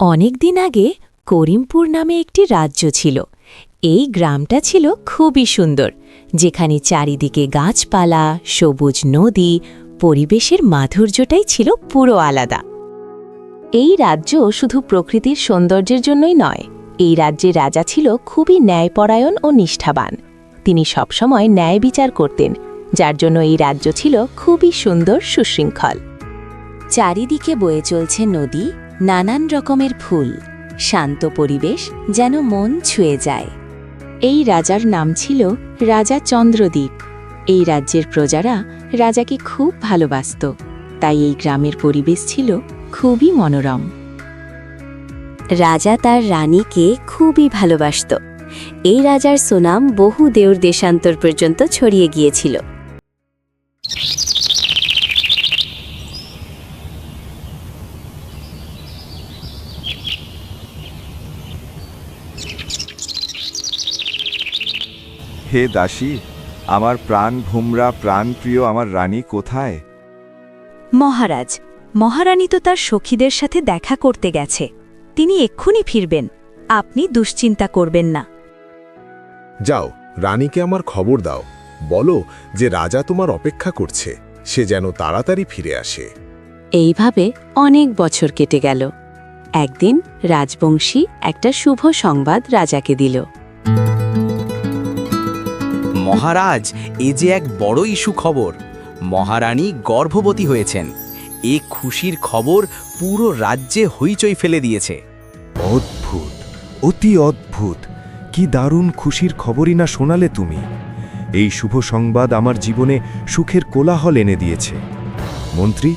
অনেক দিন আগে করিমপুর নামে একটি রাজ্য ছিল। এই গ্রামটা ছিল খুবই সুন্দর, যেখানে চারিদিকে গাছপালা, সবুজ নদী, পরিবেশের মাধুর্যটাই ছিল পুরো আলাদা। এই রাজ্য শুধু প্রকৃতির সৌন্দর্যের জন্যই নয়, এই রাজ্যের রাজা ছিল খুবই ন্যায়পরায়ণ ও নিষ্ঠাবান। তিনি সবসময় ন্যায় বিচার করতেন, যার জন্য এই রাজ্য ছিল খুবই সুন্দর, সুশৃঙ্খল। চারিদিকে বয়ে চলছে নদী, নানান রকমের ফুল, শান্ত পরিবেশ যেন মন ছুঁয়ে যায়। এই রাজার নাম ছিল রাজা চন্দ্রদ্বীপ। এই রাজ্যের প্রজারা রাজাকে খুব ভালোবাসত, তাই এই গ্রামের পরিবেশ ছিল খুবই মনোরম। রাজা তার রানীকে খুবই ভালোবাসত। এই রাজার সুনাম বহু দেউর দেশান্তর পর্যন্ত ছড়িয়ে গিয়েছিল। হে দাসী, আমার প্রাণ ভোমরা প্রাণপ্রিয় আমার রানী কোথায়? মহারাজ, মহারানী তো তার সখীদের সাথে দেখা করতে গেছে। তিনি এক্ষুনি ফিরবেন, আপনি দুশ্চিন্তা করবেন না। যাও, রানীকে আমার খবর দাও, বলো যে রাজা তোমার অপেক্ষা করছে, সে যেন তাড়াতাড়ি ফিরে আসে। এইভাবে অনেক বছর কেটে গেল। একদিন রাজবংশী একটা শুভ সংবাদ রাজাকে দিল। মহারাজ, এ যে এক বড় ইস্যু খবর। মহারানী গর্ভবতী হয়েছেন। এ খুশির খবর পুরো রাজ্যে হইচই ফেলে দিয়েছে। অদ্ভুত, অতি অদ্ভুত! কি দারুণ খুশির খবরই না শোনালে তুমি! এই শুভ সংবাদ আমার জীবনে সুখের কোলাহল এনে দিয়েছে। মন্ত্রী,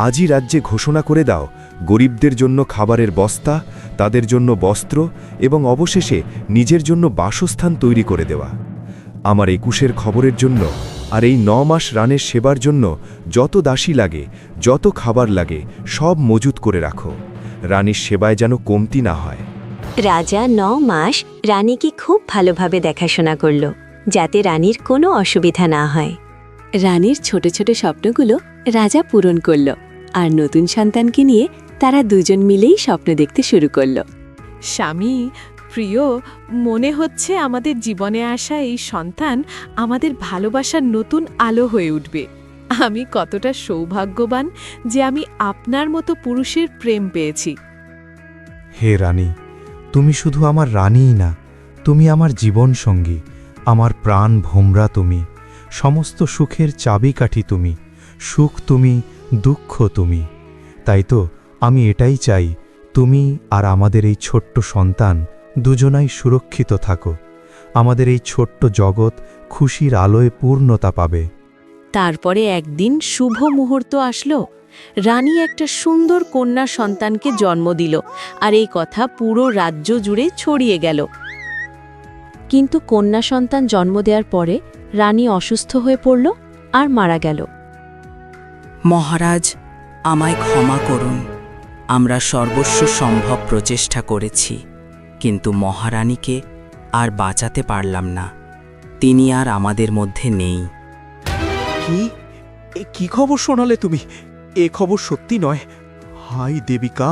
আজই রাজ্যে ঘোষণা করে দাও, গরিবদের জন্য খাবারের বস্তা, তাদের জন্য বস্ত্র এবং অবশেষে নিজের জন্য বাসস্থান তৈরি করে দেওয়া। আমার ২১-এর খবরের জন্য আর এই ৯ মাস রানের সেবার জন্য যত দাসী লাগে, যত খাবার লাগে, সব মজুত করে রাখো। রানীর সেবায় যেন কমতি না হয়। রাজা ৯ মাস রানীকে খুব ভালোভাবে দেখাশোনা করল, যাতে রানীর কোনো অসুবিধা না হয়। রানীর ছোট ছোট স্বপ্নগুলো রাজা পূরণ করল, আর নতুন সন্তানকে নিয়ে তারা দুজন মিলেই স্বপ্ন দেখতে শুরু করল। স্বামী, প্রিয়, মনে হচ্ছে আমাদের জীবনে আসা এই সন্তান আমাদের ভালোবাসার নতুন আলো হয়ে উঠবে। আমি কতটা সৌভাগ্যবান যে আমি আপনার মতো পুরুষের প্রেম পেয়েছি। হে রানী, তুমি শুধু আমার রানীই না, তুমি আমার জীবন সঙ্গী, আমার প্রাণ ভোমরা তুমি, সমস্ত সুখের চাবিকাঠি তুমি, সুখ তুমি, দুঃখ তুমি। তাই তো আমি এটাই চাই, তুমি আর আমাদের এই ছোট্ট সন্তান দুজনাই সুরক্ষিত থাকো। আমাদের এই ছোট্ট জগৎ খুশির আলোয় পূর্ণতা পাবে। তারপরে একদিন শুভ মুহূর্ত আসলো। রানী একটা সুন্দর কন্যা সন্তানকে জন্ম দিল, আর এই কথা পুরো রাজ্য জুড়ে ছড়িয়ে গেল। কিন্তু কন্যা সন্তান জন্ম দেওয়ার পরে রানী অসুস্থ হয়ে পড়ল আর মারা গেল। মহারাজ, আমায় ক্ষমা করুন। আমরা সর্বস্ব সম্ভব প্রচেষ্টা করেছি, কিন্তু মহারানীকে আর বাঁচাতে পারলাম না। তিনি আর আমাদের মধ্যে নেই। কি খবর শোনালে তুমি? এ খবর সত্যি নয়। হাই দেবিকা,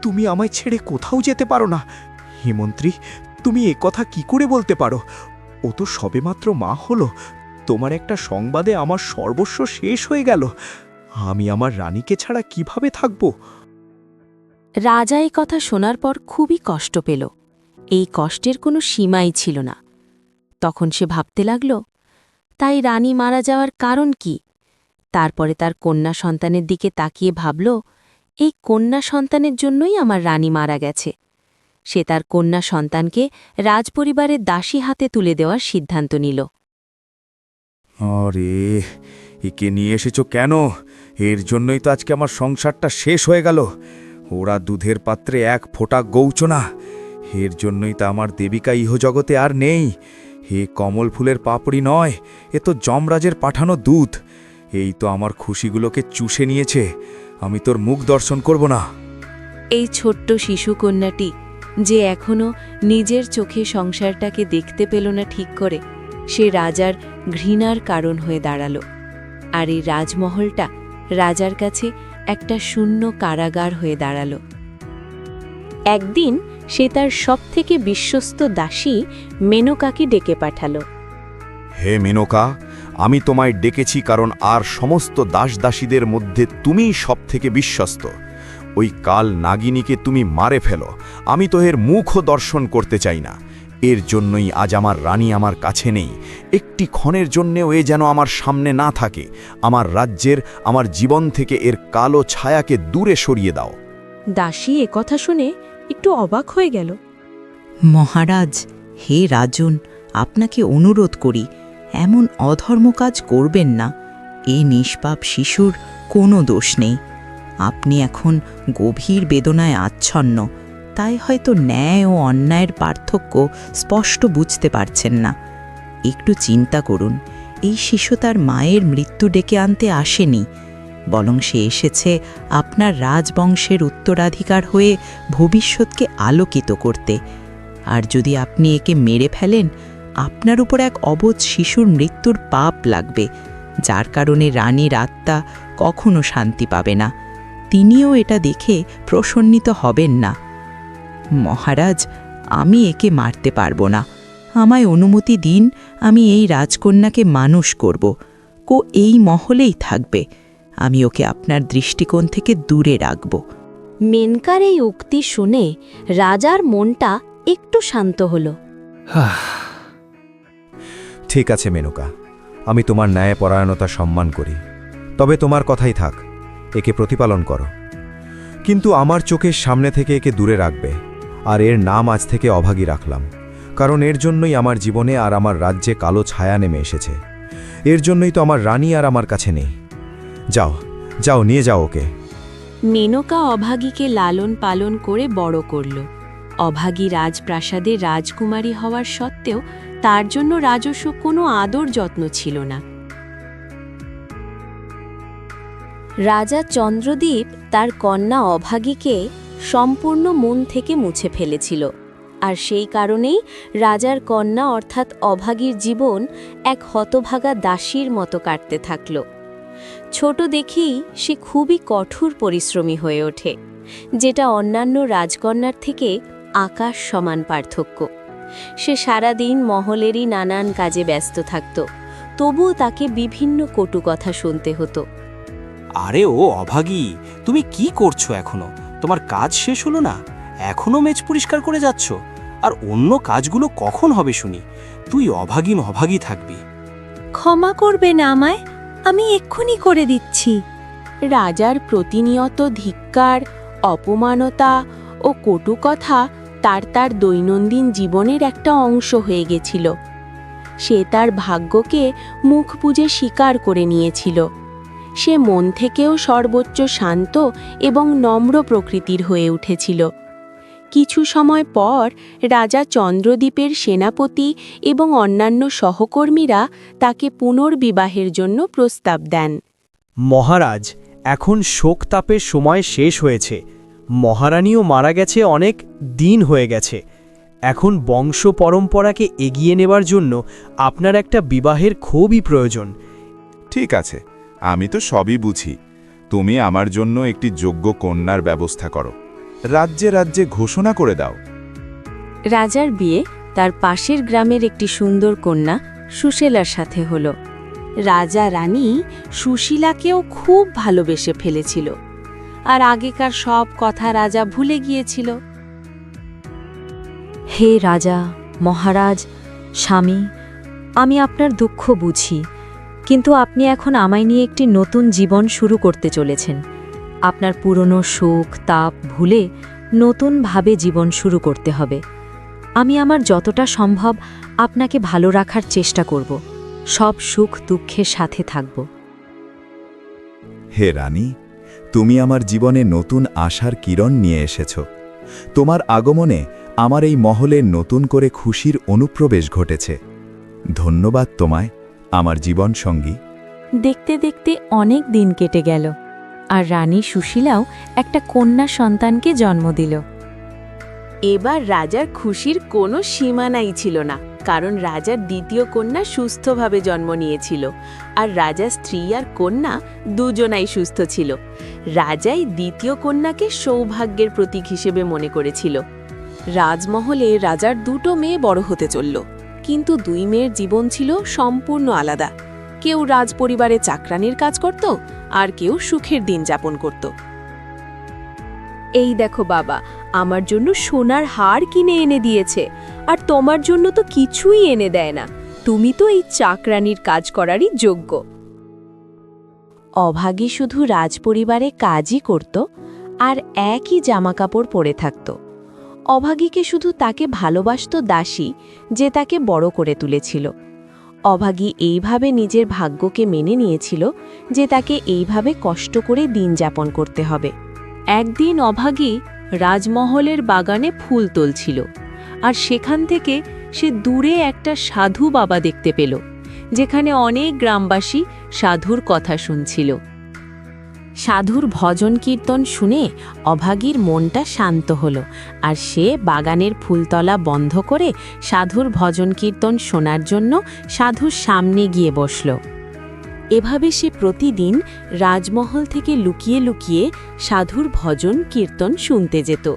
তুমি আমায় ছেড়ে কোথাও যেতে পারো না। হিমন্ত্রী, তুমি এ কথা কি করে বলতে পারো? ও তো সবেমাত্র মা হলো। তোমার একটা সংবাদে আমার সর্বস্ব শেষ হয়ে গেল। আমি আমার রানীকে ছাড়া কিভাবে থাকব? রাজা এই কথা শোনার পর খুবই কষ্ট পেল। এই কষ্টের কোনো সীমাই ছিল না। তখন সে ভাবতে লাগল, তাই রানী মারা যাওয়ার কারণ কি? তারপরে তার কন্যা সন্তানের দিকে তাকিয়ে ভাবল, এই কন্যা সন্তানের জন্যই আমার রানী মারা গেছে। সে তার কন্যা সন্তানকে রাজপরিবারের দাসী হাতে তুলে দেওয়ার সিদ্ধান্ত নিল। আরে, একে নিয়ে এসেছো কেন? এর জন্যই তো আজকে আমার সংসারটা শেষ হয়ে গেল। ওরা দুধের পাত্রে এক ফোঁটা গৌচ না। এর জন্যই তো আমার দেবিকা ইহজগতে আর নেই। হে কমল ফুলের পাপড়ি নয়, এ তো যমরাজের পাঠানো দুধ। এই তো আমার খুশিগুলোকে চুষে নিয়েছে। আমি তোর মুখ দর্শন করব না। এই ছোট্ট শিশু কন্যাটি, যে এখনো নিজের চোখে সংসারটাকে দেখতে পেল না ঠিক করে, সে রাজার ঘৃণার কারণ হয়ে দাঁড়াল। আর এই রাজমহলটা রাজার কাছে একটা শূন্য কারাগার হয়ে দাঁড়াল। একদিন সে তার সবথেকে বিশ্বস্ত দাসী মেনকাকে ডেকে পাঠালো। হে মেনকা, আমি তোমায় ডেকেছি কারণ আর সমস্ত দাসদাসীদের মধ্যে তুমিই সবথেকে বিশ্বস্ত। ওই কাল নাগিনীকে তুমি মারে ফেলো, আমি তো এর মুখও দর্শন করতে চাই না। এর জন্যই আজ আমার রানী আমার কাছে নেই। একটি ক্ষণের জন্যেও এ যেন আমার সামনে না থাকে। আমার রাজ্যের, আমার জীবন থেকে এর কালো ছায়াকে দূরে সরিয়ে দাও। দাসী কথা শুনে একটু অবাক হয়ে গেল। মহারাজ, হে রাজন, আপনাকে অনুরোধ করি, এমন অধর্ম কাজ করবেন না। এই নিষ্পাপ শিশুর কোনো দোষ নেই। আপনি এখন গভীর বেদনায় আচ্ছন্ন, তাই হয়তো ন্যায় ও অন্যায়ের পার্থক্য স্পষ্ট বুঝতে পারছেন না। একটু চিন্তা করুন, এই শিশু তার মায়ের মৃত্যু ডেকে আনতে আসেনি, বরং সে এসেছে আপনার রাজবংশের উত্তরাধিকার হয়ে ভবিষ্যৎকে আলোকিত করতে। আর যদি আপনি একে মেরে ফেলেন, আপনার উপর এক অবোধ শিশুর মৃত্যুর পাপ লাগবে, যার কারণে রানীর আত্মা কখনো শান্তি পাবে না। তিনিও এটা দেখে প্রসন্নিত হবেন না। মহারাজ, আমি একে মারতে পারবো না। আমায় অনুমতি দিন, আমি এই রাজকন্যাকে মানুষ করব। এই মহলেই থাকবে। আমি ওকে আপনার দৃষ্টিকোণ থেকে দূরে রাখব। মেনকার এই উক্তি শুনে রাজার মনটা একটু শান্ত হল। ঠিক আছে মেনকা, আমি তোমার ন্যায়পরায়ণতা সম্মান করি, তবে তোমার কথাই থাক, একে প্রতিপালন করো। কিন্তু আমার চোখের সামনে থেকে একে দূরে রাখবে। আর এর নাম আজ থেকে অভাগী রাখলাম, কারণ এর জন্যই আমার জীবনে আর আমার রাজ্যে কালো ছায়া নেমে এসেছে। এর জন্যই তো আমার রানী আর আমার কাছে নেই। যাও, যাও, নিয়ে যাও ওকে। মেনকা অভাগীকে লালন পালন করে বড় করল। অভাগী রাজপ্রাসাদে রাজকুমারী হওয়ার সত্ত্বেও তার জন্য রাজস্ব কোনো আদর যত্ন ছিল না। রাজা চন্দ্রদ্বীপ তার কন্যা অভাগীকে সম্পূর্ণ মন থেকে মুছে ফেলেছিল, আর সেই কারণেই রাজার কন্যা অর্থাৎ অভাগীর জীবন এক হতভাগা দাসীর মতো কাটতে থাকল। ছোট দেখেই সে খুবই কঠোর পরিশ্রমী হয়ে ওঠে, যেটা অন্যান্য রাজকন্যার থেকে আকাশ সমান পার্থক্য। সে সারাদিন মহলেরই নানান কাজে ব্যস্ত থাকত, তবুও তাকে বিভিন্ন কটু কথা শুনতে হতো। আরে ও অভাগী, তুমি কি করছো এখনো? তোমার কাজ শেষ হলো না? এখনো মেজ পরিষ্কার করে যাচ্ছ? আর অন্য কাজগুলো কখন হবে শুনি? তুই অভাগী থাকবি। ক্ষমা করবেন আমায়, আমি এক্ষুনি করে দিচ্ছি। রাজার প্রতিনিয়ত ধিক্কার, অপমানতা ও কটু কথা তার দৈনন্দিন জীবনের একটা অংশ হয়ে গেছিল। সে তার ভাগ্যকে মুখ বুজে স্বীকার করে নিয়েছিল। সে মন থেকেও সর্বোচ্চ শান্ত এবং নম্র প্রকৃতির হয়ে উঠেছিল। কিছু সময় পর রাজা চন্দ্রদ্বীপের সেনাপতি এবং অন্যান্য সহকর্মীরা তাকে পুনর্বিবাহের জন্য প্রস্তাব দেন। মহারাজ, এখন শোকতাপের সময় শেষ হয়েছে। মহারানীও মারা গেছে, অনেক দিন হয়ে গেছে। এখন বংশ পরম্পরাকে এগিয়ে নেবার জন্য আপনার একটা বিবাহের খুবই প্রয়োজন। ঠিক আছে, আমি তো সবই বুঝি। তুমি আমার জন্য একটি যোগ্য কন্যার ব্যবস্থা করো, রাজ্যে রাজ্যে ঘোষণা করে দাও। রাজার বিয়ে তার পাশের গ্রামের একটি সুন্দর কন্যা সুশীলার সাথে হল। রাজা রানী সুশীলাকেও খুব ভালোবেসে ফেলেছিল, আর আগেকার সব কথা রাজা ভুলে গিয়েছিল। হে রাজা, মহারাজ, স্বামী, আমি আপনার দুঃখ বুঝি, কিন্তু আপনি এখন আমায় নিয়ে একটি নতুন জীবন শুরু করতে চলেছেন। আপনার পুরনো সুখ তাপ ভুলে নতুনভাবে জীবন শুরু করতে হবে। আমি আমার যতটা সম্ভব আপনাকে ভালো রাখার চেষ্টা করব, সব সুখ দুঃখের সাথে থাকব। হে রানী, তুমি আমার জীবনে নতুন আশার কিরণ নিয়ে এসেছ। তোমার আগমনে আমার এই মহলে নতুন করে খুশির অনুপ্রবেশ ঘটেছে। ধন্যবাদ তোমায়, আমার জীবন সঙ্গী। দেখতে দেখতে অনেক দিন কেটে গেল, আর রানী সুশীলাও একটা কন্যা সন্তানকে জন্ম দিল। এবার রাজার খুশির কোনো সীমানাই ছিল না। কারণ রাজার দ্বিতীয় কন্যা সুস্থভাবে জন্ম নিয়েছিল আর রাজার স্ত্রী আর কন্যা দুজনাই সুস্থ ছিল। রাজাই দ্বিতীয় কন্যাকে সৌভাগ্যের প্রতীক হিসেবে মনে করেছিল। রাজমহলে রাজার দুটো মেয়ে বড় হতে চলল, কিন্তু দুই মেয়ের জীবন ছিল সম্পূর্ণ আলাদা। কেউ রাজপরিবারে চাকরানির কাজ করত, আর কেউ সুখের দিন যাপন করত। এই দেখো বাবা, আমার জন্য সোনার হার কিনে এনে দিয়েছে, আর তোমার জন্য তো কিছুই এনে দেয় না। তুমি তো এই চাকরানির কাজ করারই যোগ্য। অভাগী শুধু রাজপরিবারে কাজই করত আর একই জামাকাপড় পরে থাকত। অভাগীকে শুধু তাকে ভালোবাসত দাসী, যে তাকে বড় করে তুলেছিল। অভাগী এইভাবে নিজের ভাগ্যকে মেনে নিয়েছিল যে তাকে এইভাবে কষ্ট করে দিন যাপন করতে হবে। একদিন অভাগী রাজমহলের বাগানে ফুল তুলছিল, আর সেখান থেকে সে দূরে একটা সাধু বাবা দেখতে পেল, যেখানে অনেক গ্রামবাসী সাধুর কথা শুনছিল। সাধুর ভজন কীর্তন শুনে অভাগীর মনটা শান্ত হল, আর সে বাগানের ফুলতলা বন্ধ করে সাধুর ভজন কীর্তন শোনার জন্য সাধুর সামনে গিয়ে বসল। এভাবে সে প্রতিদিন রাজমহল থেকে লুকিয়ে লুকিয়ে সাধুর ভজন কীর্তন শুনতে যেত,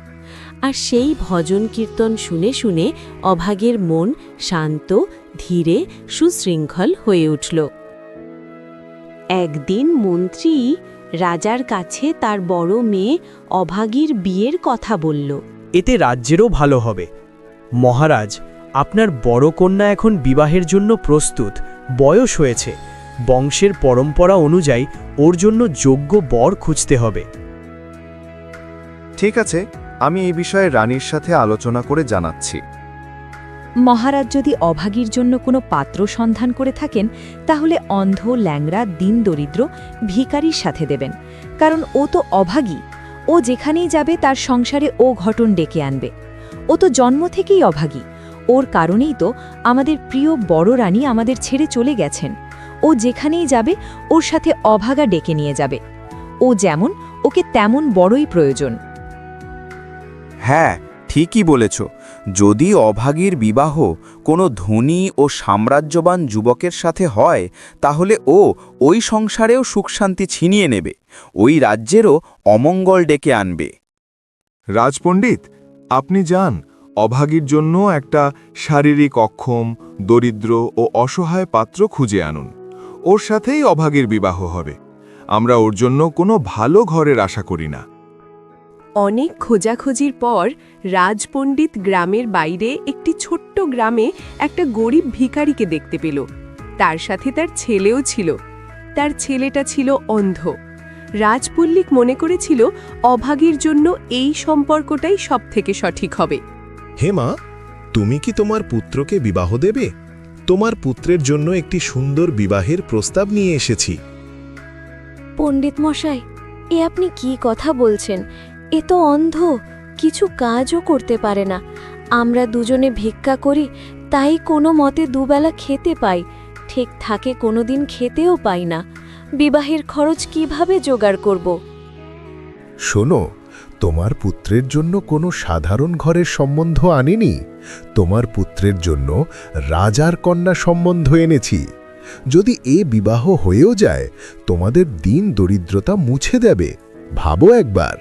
আর সেই ভজন কীর্তন শুনে শুনে অভাগীর মন শান্ত, ধীরে, সুশৃঙ্খল হয়ে উঠল। একদিন মন্ত্রী রাজার কাছে তার বড় মেয়ে অভাগীর বিয়ের কথা বলল। এতে রাজ্যেরও ভালো হবে। মহারাজ, আপনার বড় কন্যা এখন বিবাহের জন্য প্রস্তুত, বয়স হয়েছে। বংশের পরম্পরা অনুযায়ী ওর জন্য যোগ্য বর খুঁজতে হবে। ঠিক আছে, আমি এই বিষয়ে রানীর সাথে আলোচনা করে জানাচ্ছি। মহারাজ যদি অভাগীর জন্য কোনো পাত্র সন্ধান করে থাকেন, তাহলে অন্ধ, ল্যাংড়া, দিন দরিদ্র, ভিখারির সাথে দেবেন, কারণ ও তো অভাগী। ও যেখানেই যাবে তার সংসারে ও ঘটন ডেকে আনবে। ও তো জন্ম থেকেই অভাগী। ওর কারণেই তো আমাদের প্রিয় বড় রানী আমাদের ছেড়ে চলে গেছেন। ও যেখানেই যাবে ওর সাথে অভাগা ডেকে নিয়ে যাবে। ও যেমন, ওকে তেমন বড়ই প্রয়োজন। হ্যাঁ, ঠিকই বলেছ। যদি অভাগীর বিবাহ কোনো ধনী ও সাম্রাজ্যবান যুবকের সাথে হয়, তাহলে ও ওই সংসারেও সুখশান্তি ছিনিয়ে নেবে, ওই রাজ্যেরও অমঙ্গল ডেকে আনবে। রাজপণ্ডিত, আপনি যান, অভাগীর জন্য একটা শারীরিক অক্ষম, দরিদ্র ও অসহায় পাত্র খুঁজে আনুন। ওর সাথেই অভাগীর বিবাহ হবে। আমরা ওর জন্য কোনো ভালো ঘরের আশা করি না। অনেক খোঁজাখুঁজির পর রাজপণ্ডিত গ্রামের বাইরে একটি ছোট্ট গ্রামে একটা গরিব ভিখারিকে দেখতে পেল। তার সাথে তার ছেলেও ছিল। তার ছেলেটা ছিল অন্ধ। রাজপল্লিক মনে করেছিল অভাগীর জন্য এই সম্পর্কটাই সবথেকে সঠিক হবে। হে মা, তুমি কি তোমার পুত্রকে বিবাহ দেবে? তোমার পুত্রের জন্য একটি সুন্দর বিবাহের প্রস্তাব নিয়ে এসেছি। পণ্ডিত মশাই, এ আপনি কি কথা বলছেন? এ তো অন্ধ, কিছু কাজও করতে পারে না। আমরা দুজনে ভিক্ষা করি, তাই কোনো মতে দুবেলা খেতে পাই, ঠিক থাকে কোনোদিন খেতেও পাই না। বিবাহের খরচ কিভাবে জোগাড় করব? শোনো, তোমার পুত্রের জন্য কোনো সাধারণ ঘরের সম্বন্ধ আনিনি। তোমার পুত্রের জন্য রাজার কন্যা সম্বন্ধ এনেছি। যদি এ বিবাহ হয়েও যায়, তোমাদের দিন দরিদ্রতা মুছে দেবে। ভাবো একবার।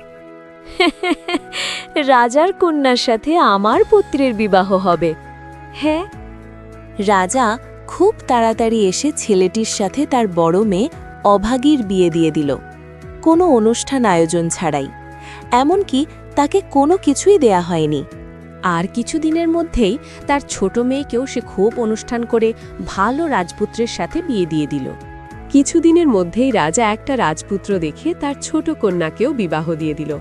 রাজার কন্যার সাথে আমার পুত্রের বিবাহ হবে? হ্যাঁ। রাজা খুব তাড়াতাড়ি এসে ছেলেটির সাথে তার বড় মেয়ে অভাগীর বিয়ে দিয়ে দিল, কোনো অনুষ্ঠান আয়োজন ছাড়াই। এমনকি তাকে কোনো কিছুই দেয়া হয়নি। আর কিছুদিনের মধ্যেই তার ছোট মেয়েকেও সে খুব অনুষ্ঠান করে ভালো রাজপুত্রের সাথে বিয়ে দিয়ে দিল। কিছুদিনের মধ্যেই রাজা একটা রাজপুত্র দেখে তার ছোট কন্যাকেও বিবাহ দিয়ে দিল।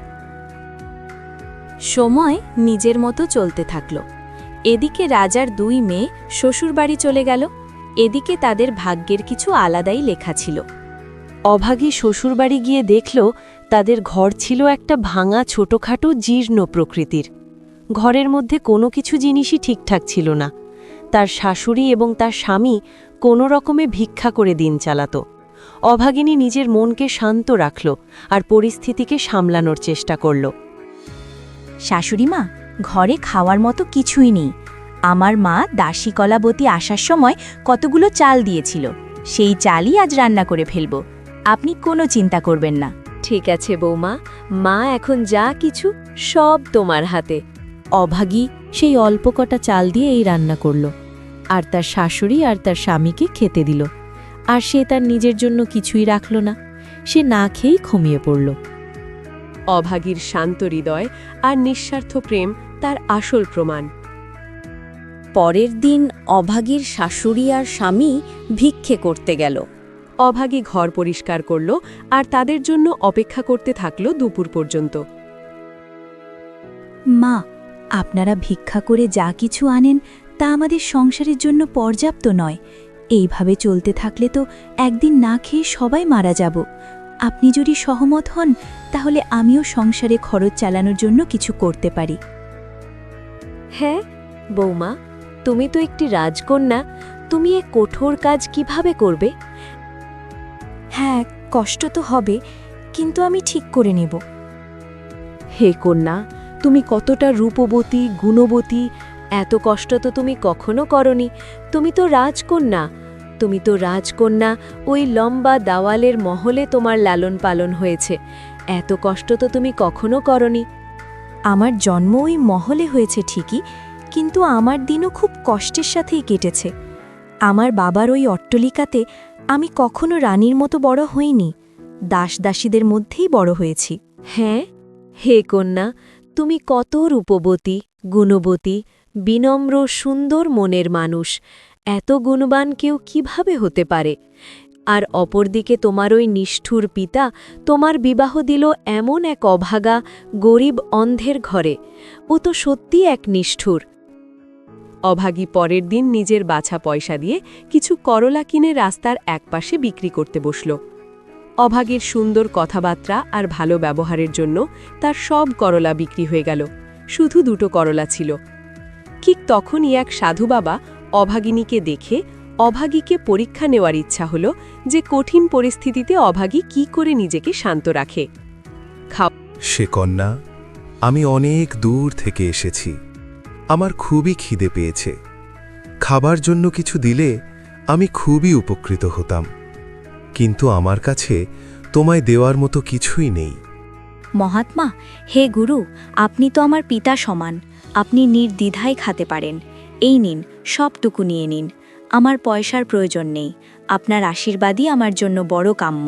সময় নিজের মতো চলতে থাকল। এদিকে রাজার দুই মেয়ে শ্বশুরবাড়ি চলে গেল, এদিকে তাদের ভাগ্যের কিছু আলাদাই লেখা ছিল। অভাগী শ্বশুরবাড়ি গিয়ে দেখল তাদের ঘর ছিল একটা ভাঙা, ছোটখাটো, জীর্ণ প্রকৃতির। ঘরের মধ্যে কোনো কিছু জিনিসই ঠিকঠাক ছিল না। তার শাশুড়ি এবং তার স্বামী কোনো রকমে ভিক্ষা করে দিন চালাত। অভাগিনী নিজের মনকে শান্ত রাখল আর পরিস্থিতিকে সামলানোর চেষ্টা করল। শাশুড়িমা, ঘরে খাওয়ার মতো কিছুই নেই। আমার মা দাসী কলাবতী আসার সময় কতগুলো চাল দিয়েছিল, সেই চালই আজ রান্না করে ফেলব। আপনি কোনো চিন্তা করবেন না। ঠিক আছে বৌমা, মা এখন যা কিছু সব তোমার হাতে। অভাগী সেই অল্প কটা চাল দিয়ে এই রান্না করল, আর তার শাশুড়ি আর তার স্বামীকে খেতে দিল। আর সে তার নিজের জন্য কিছুই রাখল না, সে না খেয়েই ঘুমিয়ে পড়ল। অভাগীর শান্ত হৃদয় আর নিঃস্বার্থ প্রেম তার আসল প্রমাণ। পরের দিন অভাগীর শাশুড়ি আর স্বামী ভিক্ষে করতে গেল। অভাগী ঘর পরিষ্কার করল আর তাদের জন্য অপেক্ষা করতে থাকল দুপুর পর্যন্ত। মা, আপনারা ভিক্ষা করে যা কিছু আনেন তা আমাদের সংসারের জন্য পর্যাপ্ত নয়। এইভাবে চলতে থাকলে তো একদিন না খেয়ে সবাই মারা যাব। আপনি যদি সহমত হন তাহলে আমিও সংসারে খরচ চালানোর জন্য কিছু করতে পারি। হ্যাঁ বৌমা, তুমি তো একটি রাজকন্যা, তুমি এ কঠোর কাজ কিভাবে করবে? হ্যাঁ, কষ্ট তো হবে, কিন্তু আমি ঠিক করে নেব। হে কন্যা, তুমি কতটা রূপবতী, গুণবতী। এত কষ্ট তো তুমি কখনো করনি। তুমি তো রাজকন্যা, তুমি তো রাজকন্যা। ওই লম্বা দাওয়ালের মহলে তোমার লালন পালন হয়েছে। এত কষ্ট তো তুমি কখনো করনি। আমার জন্ম ওই মহলে হয়েছে ঠিকই, কিন্তু আমার দিনও খুব কষ্টের সাথেই কেটেছে। আমার বাবার ওই অট্টলিকাতে আমি কখনো রানীর মতো বড় হইনি, দাসদাসীদের মধ্যেই বড় হয়েছি। হ্যাঁ হে কন্যা, তুমি কত রূপবতী, গুণবতী, বিনম্র, সুন্দর মনের মানুষ। এত গুণবান কেউ কিভাবে হতে পারে? আর অপরদিকে তোমার ওই নিষ্ঠুর পিতা তোমার বিবাহ দিল এমন এক অভাগা, গরিব অন্ধের ঘরে। ও তো সত্যি এক নিষ্ঠুর। অভাগী পরের দিন নিজের বাছা পয়সা দিয়ে কিছু করলা কিনে রাস্তার একপাশে বিক্রি করতে বসল। অভাগীর সুন্দর কথাবার্তা আর ভালো ব্যবহারের জন্য তার সব করলা বিক্রি হয়ে গেল। শুধু 2টো করলা ছিল। ঠিক তখনই এক সাধু বাবা অভাগিনীকে দেখে অভাগীকে পরীক্ষা নেওয়ার ইচ্ছা হলো যে কঠিন পরিস্থিতিতে অভাগী কি করে নিজেকে শান্ত রাখে। সে কন্যা, আমি অনেক দূর থেকে এসেছি। আমার খুবই খিদে পেয়েছে। খাবার জন্য কিছু দিলে আমি খুবই উপকৃত হতাম, কিন্তু আমার কাছে তোমায় দেওয়ার মতো কিছুই নেই। মহাত্মা, হে গুরু, আপনি তো আমার পিতা সমান। আপনি নির্দ্বিধায় খেতে পারেন। এই নিন, সবটুকু নিয়ে নিন। আমার পয়সার প্রয়োজন নেই। আপনার আশীর্বাদই আমার জন্য বড় কাম্য।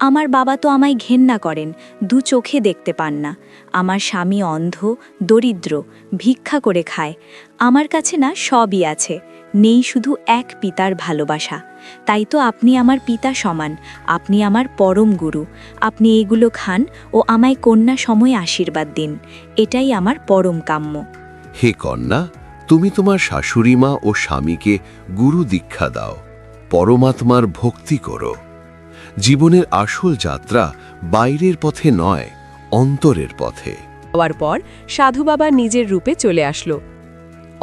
আমার বাবা তো আমায় ঘেন্না করেন, 2 চোখে দেখতে পান না। আমার স্বামী অন্ধ, দরিদ্র, ভিক্ষা করে খায়। আমার কাছে না সবই আছে, নেই শুধু এক পিতার ভালোবাসা। তাই তো আপনি আমার পিতা সমান, আপনি আমার পরম গুরু। আপনি এগুলো খান ও আমায় কন্যা সময়ে আশীর্বাদ দিন। এটাই আমার পরম কাম্য। হে কন্যা, তুমি তোমার শাশুড়িমা ও স্বামীকে গুরু দীক্ষা দাও, পরমাত্মার ভক্তি করো। জীবনের আসল যাত্রা বাইরের পথে নয়, অন্তরের পথে। হওয়ার পর সাধু বাবা নিজের রূপে চলে আসলো।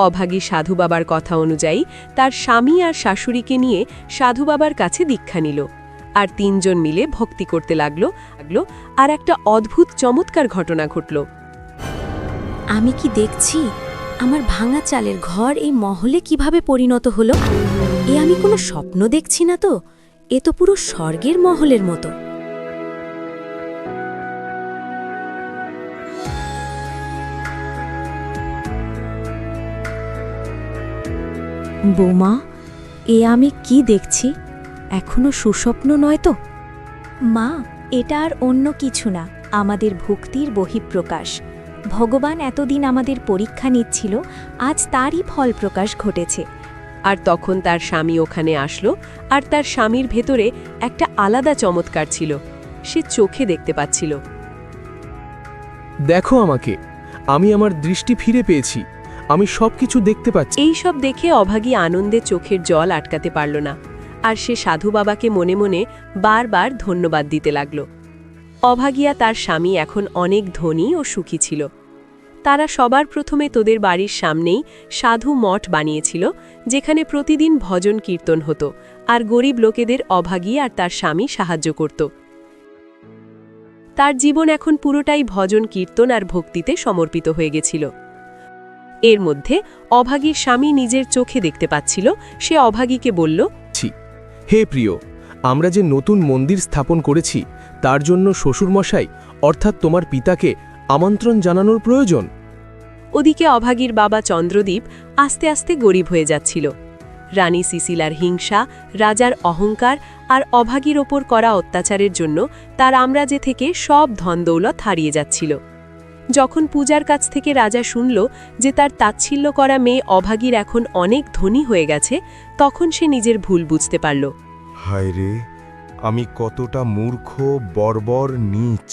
অভাগী সাধু বাবার কথা অনুযায়ী তার স্বামী আর শাশুড়িকে নিয়ে সাধু বাবার কাছে দীক্ষা নিল, আর 3 জন মিলে ভক্তি করতে লাগলো। আর একটা অদ্ভুত চমৎকার ঘটনা ঘটল। আমি কি দেখছি? আমার ভাঙা চালের ঘর এই মহলে কিভাবে পরিণত হলো? এ আমি কোনো স্বপ্ন দেখছি না তো? এ তো পুরো স্বর্গের মহলের মতো। বৌমা, এ আমি কি দেখছি? এখনো সুস্বপ্ন নয় তো? মা, এটা আর অন্য কিছু না, আমাদের ভক্তির বহিঃপ্রকাশ। ভগবান এতদিন আমাদের পরীক্ষা নিচ্ছিল, আজ তারই ফল প্রকাশ ঘটেছে। আর তখন তার স্বামী ওখানে আসলো, আর তার স্বামীর ভেতরে একটা আলাদা চমৎকার ছিল। সে চোখে দেখতে পাচ্ছিল। দেখো আমাকে, আমি আমার দৃষ্টি ফিরে পেয়েছি। আমি সবকিছু দেখতে পাচ্ছি। এই সব দেখে অভাগী আনন্দে চোখের জল আটকাতে পারল না, আর সে সাধু বাবাকে মনে মনে বারবার ধন্যবাদ দিতে লাগল। অভাগিয়া তার স্বামী এখন অনেক ধনী ও সুখী ছিল। তারা সবার প্রথমে তোদের বাড়ির সামনেই সাধু মঠ বানিয়েছিল, যেখানে প্রতিদিন ভজন কীর্তন হতো, আর গরিব লোকেদের অভাগী আর তার স্বামী সাহায্য করত। তার জীবন এখন পুরোটাই ভজন কীর্তন আর ভক্তিতে সমর্পিত হয়ে গেছিল। এর মধ্যে অভাগীর স্বামী নিজের চোখে দেখতে পাচ্ছিল। সে অভাগীকে বলল, হে প্রিয়, আমরা যে নতুন মন্দির স্থাপন করেছি তার জন্য শ্বশুরমশাই অর্থাৎ তোমার পিতাকে আমন্ত্রণ জানানোর প্রয়োজন। ওদিকে অভাগীর বাবা চন্দ্রদীপ আস্তে আস্তে গরিব হয়ে যাচ্ছিল। রানী সিসিলার হিংসা, রাজার অহংকার আর অভাগীর ওপর করা অত্যাচারের জন্য তার আমরাজে থেকে সব ধনদৌলত হারিয়ে যাচ্ছিল। যখন পূজার কাছ থেকে রাজা শুনল যে তার তাচ্ছিল্য করা মেয়ে অভাগীর এখন অনেক ধনী হয়ে গেছে, তখন সে নিজের ভুল বুঝতে পারল। হায় রে, আমি কতটা মূর্খ, বর্বর, নীচ।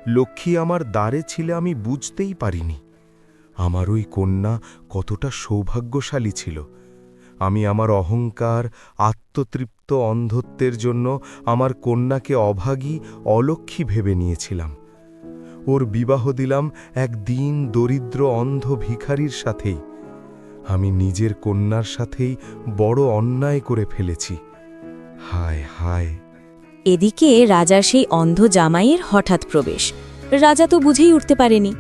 লক্ষ্মী আমার দ্বারে ছিল, আমি বুঝতেই পারিনি। আমার ওই কন্যা কতটা সৌভাগ্যশালী ছিল। আমি আমার অহংকার, আত্মতৃপ্ত অন্ধত্বের জন্য আমার কন্যাকে অভাগী, অলক্ষ্মী ভেবে নিয়েছিলাম। ওর বিবাহ দিলাম এক দীন দরিদ্র অন্ধ ভিখারির সাথেই। আমি নিজের কন্যার সাথেই বড় অন্যায় করে ফেলেছি। হায় হায়। এদিকে রাজার সেই অন্ধ জামাইয়ের হঠাৎ প্রবেশ। রাজা তো বুঝেই উঠতে পারেনি।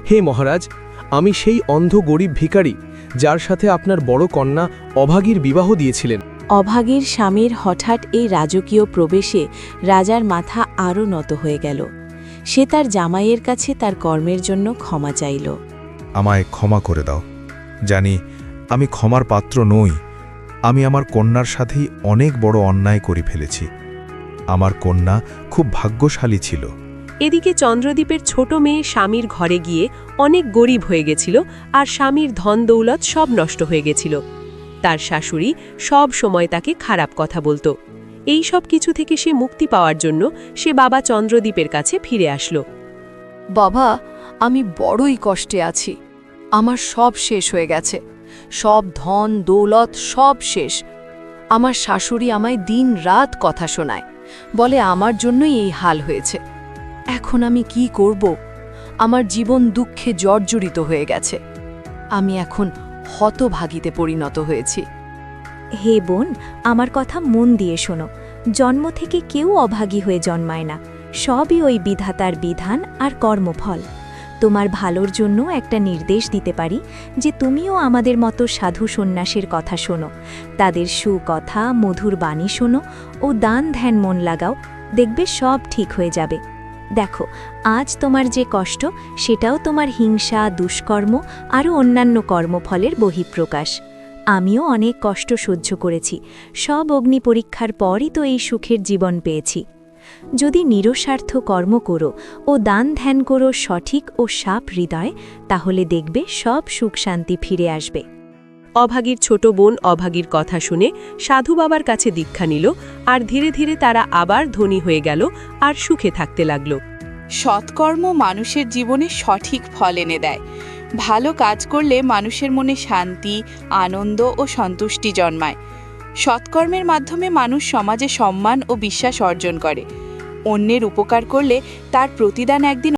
হে মহারাজ, আমি সেই অন্ধ গরিব ভিখারি যার সাথে আপনার বড় কন্যা অভাগীর বিবাহ দিয়েছিলেন। অভাগীর স্বামীর হঠাৎ এই রাজকীয় প্রবেশে রাজার মাথা আরও নত হয়ে গেল। সে তার জামাইয়ের কাছে তার কর্মের জন্য ক্ষমা চাইল। আমায় ক্ষমা করে দাও। জানি আমি ক্ষমার পাত্র নই। আমি আমার কন্যার সাথেই অনেক বড় অন্যায় করে ফেলেছি। আমার কন্যা খুব ভাগ্যশালী ছিল। এদিকে চন্দ্রদীপের ছোট মেয়ে স্বামীর ঘরে গিয়ে অনেক গরিব হয়ে গেছিল, আর স্বামীর ধন দৌলত সব নষ্ট হয়ে গেছিল। তার শাশুড়ি সব সময় তাকে খারাপ কথা বলতো। এই সব কিছু থেকে সে মুক্তি পাওয়ার জন্য সে বাবা চন্দ্রদীপের কাছে ফিরে আসলো। বাবা, আমি বড়ই কষ্টে আছি। আমার সব শেষ হয়ে গেছে, সব ধন দৌলত সব শেষ। আমার শাশুড়ি আমায় দিন রাত কথা শোনায়, বলে আমার জন্যই এই হাল হয়েছে। এখন আমি কি করব? আমার জীবন দুঃখে জর্জরিত হয়ে গেছে। আমি এখন হতভাগীতে পরিণত হয়েছি। হে বোন, আমার কথা মন দিয়ে শোনো। জন্ম থেকে কেউ অভাগী হয়ে জন্মায় না। সবই ওই বিধাতার বিধান আর কর্মফল। তোমার ভালোর জন্য একটা নির্দেশ দিতে পারি যে তুমিও আমাদের মতো সাধু সন্ন্যাসীর কথা শোনো, তাদের সুকথা, মধুর বাণী শোনো ও দান ধ্যান মন লাগাও, দেখবে সব ঠিক হয়ে যাবে। দেখো, আজ তোমার যে কষ্ট, সেটাও তোমার হিংসা, দুষ্কর্ম আরও অন্যান্য কর্মফলের বহিঃপ্রকাশ। আমিও অনেক কষ্ট সহ্য করেছি। সব অগ্নি পরীক্ষার পরই তো এই সুখের জীবন পেয়েছি। যদি নিরস্বার্থ কর্ম করো ও দান ধ্যান করো সঠিক ও সাপ হৃদয়, তাহলে দেখবে সব সুখ শান্তি ফিরে আসবে। অভাগীর ছোট বোন অভাগীর কথা শুনে সাধু বাবার কাছে দীক্ষা নিল, আর ধীরে ধীরে তারা আবার ধনী হয়ে গেল আর সুখে থাকতে লাগল। সৎকর্ম মানুষের জীবনে সঠিক ফল এনে দেয়। ভালো কাজ করলে মানুষের মনে শান্তি, আনন্দ ও সন্তুষ্টি জন্মায়। সৎকর্মের মাধ্যমে মানুষ সমাজে সম্মান ও বিশ্বাস অর্জন করে। অন্যের উপকার করলে তার প্রতিদান একদিন